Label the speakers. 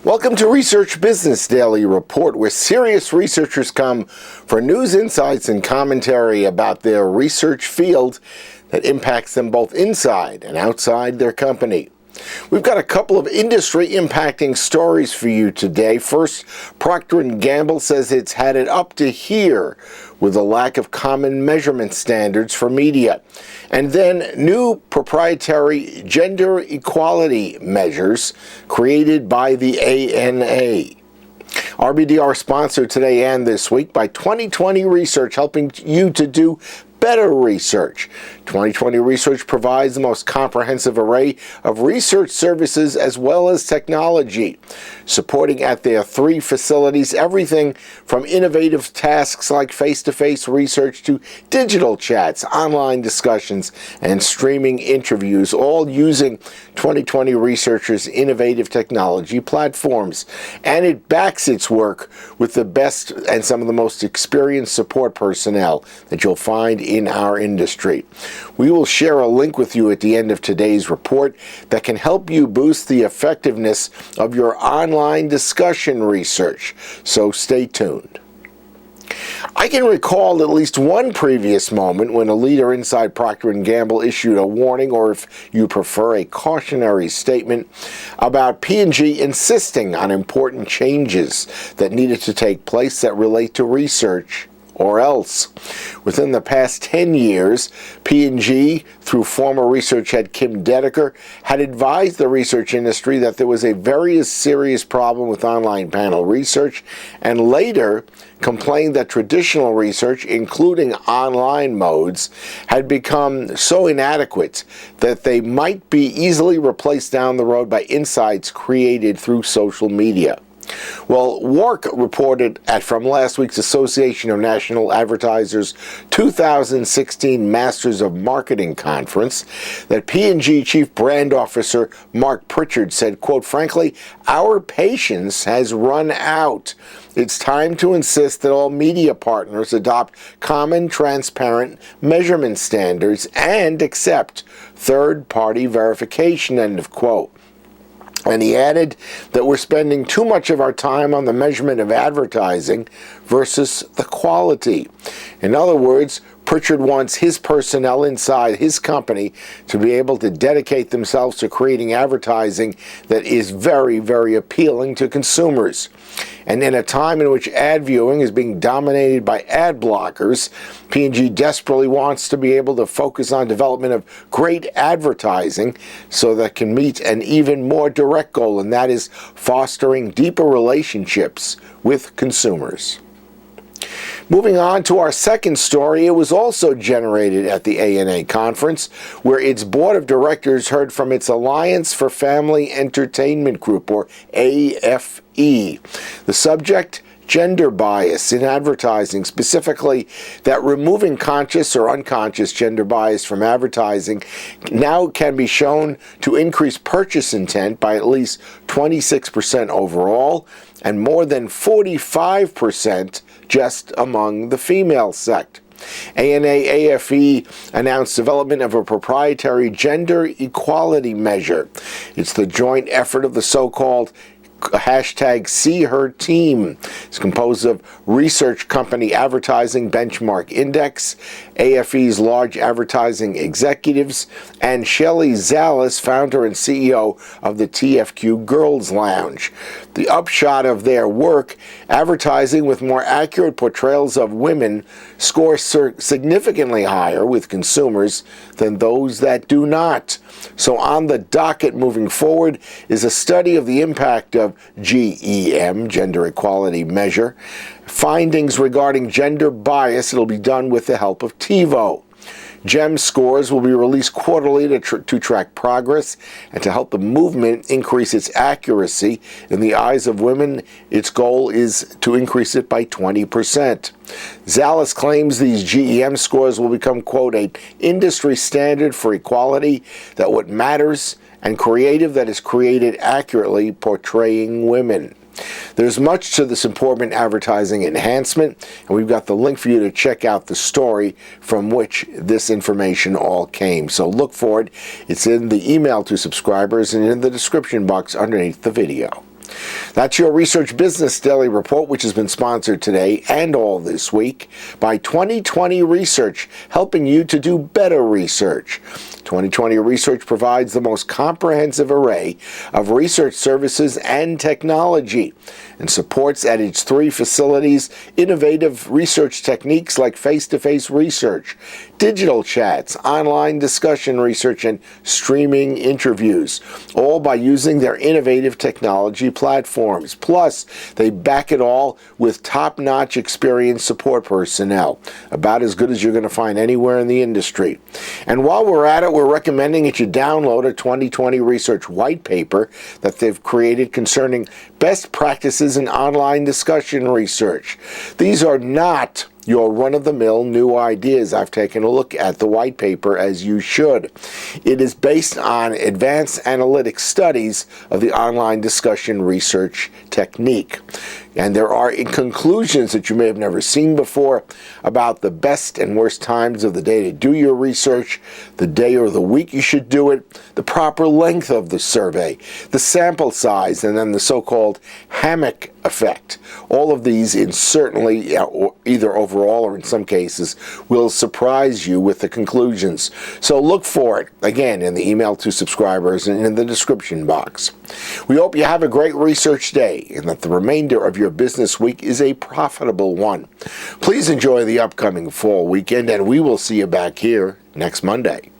Speaker 1: Welcome to Research Business Daily Report, where serious researchers come for news, insights, and commentary about their research field that impacts them both inside and outside their company. We've got a couple of industry-impacting stories for you today. First, Procter & Gamble says it's had it up to here with a lack of common measurement standards for media. And then new proprietary gender equality measures created by the ANA. RBDR sponsored today and this week by 2020 Research, helping you to do better research. 2020 Research provides the most comprehensive array of research services as well as technology, supporting at their 3 facilities everything from innovative tasks like face-to-face research to digital chats, online discussions, and streaming interviews, all using 2020 Research's innovative technology platforms. And it backs its work with the best and some of the most experienced support personnel that you'll find in our industry. We will share a link with you at the end of today's report that can help you boost the effectiveness of your online discussion research, so stay tuned. I can recall at least one previous moment when a leader inside Procter & Gamble issued a warning, or if you prefer, a cautionary statement about P&G insisting on important changes that needed to take place that relate to research or else. Within the past 10 years, P&G, through former research head Kim Dedeker, had advised the research industry that there was a very serious problem with online panel research, and later complained that traditional research, including online modes, had become so inadequate that they might be easily replaced down the road by insights created through social media. Well, WARC reported from last week's Association of National Advertisers 2016 Masters of Marketing Conference that P&G Chief Brand Officer Mark Pritchard said, quote, "Frankly, our patience has run out. It's time to insist that all media partners adopt common, transparent measurement standards and accept third-party verification," end of quote. And he added that we're spending too much of our time on the measurement of advertising versus the quality. In other words, Pritchard wants his personnel inside his company to be able to dedicate themselves to creating advertising that is very, very appealing to consumers. And in a time in which ad viewing is being dominated by ad blockers, P&G desperately wants to be able to focus on development of great advertising so that can meet an even more direct goal, and that is fostering deeper relationships with consumers. Moving on to our second story, it was also generated at the ANA conference, where its board of directors heard from its Alliance for Family Entertainment Group, or AFE. The subject, gender bias in advertising, specifically that removing conscious or unconscious gender bias from advertising now can be shown to increase purchase intent by at least 26% overall and more than 45% just among the female sect. ANA-AFE announced development of a proprietary gender equality measure. It's the joint effort of the so-called #SeeHerTeam. It's composed of research company Advertising Benchmark Index, AFE's large advertising executives, and Shelley Zallis, founder and CEO of the TFQ Girls Lounge. The upshot of their work, advertising with more accurate portrayals of women scores significantly higher with consumers than those that do not. So on the docket moving forward is a study of the impact of GEM, Gender Equality Measure, findings regarding gender bias. It'll be done with the help of TiVo. GEM scores will be released quarterly to track progress and to help the movement increase its accuracy. In the eyes of women, its goal is to increase it by 20%. Zallis claims these GEM scores will become, quote, "an industry standard for equality, that what matters, and creative that is created accurately portraying women." There's much to this important advertising enhancement, and we've got the link for you to check out the story from which this information all came. So look for it. It's in the email to subscribers and in the description box underneath the video. That's your Research Business Daily Report, which has been sponsored today and all this week by 2020 Research, helping you to do better research. 2020 Research provides the most comprehensive array of research services and technology and supports at its 3 facilities innovative research techniques like face-to-face research, digital chats, online discussion research, and streaming interviews, all by using their innovative technology platforms. Plus, they back it all with top-notch experienced support personnel, about as good as you're going to find anywhere in the industry. And while we're at it, we're recommending that you download a 2020 Research white paper that they've created concerning best practices in online discussion research. These are not your run-of-the-mill new ideas. I've taken a look at the white paper, as you should. It is based on advanced analytic studies of the online discussion research technique. And there are conclusions that you may have never seen before about the best and worst times of the day to do your research, the day or the week you should do it, the proper length of the survey, the sample size, and then the so-called hammock effect. All of these, certainly either overall or in some cases, will surprise you with the conclusions. So look for it, again, in the email to subscribers and in the description box. We hope you have a great research day and that the remainder of your business week is a profitable one. Please enjoy the upcoming fall weekend, and we will see you back here next Monday.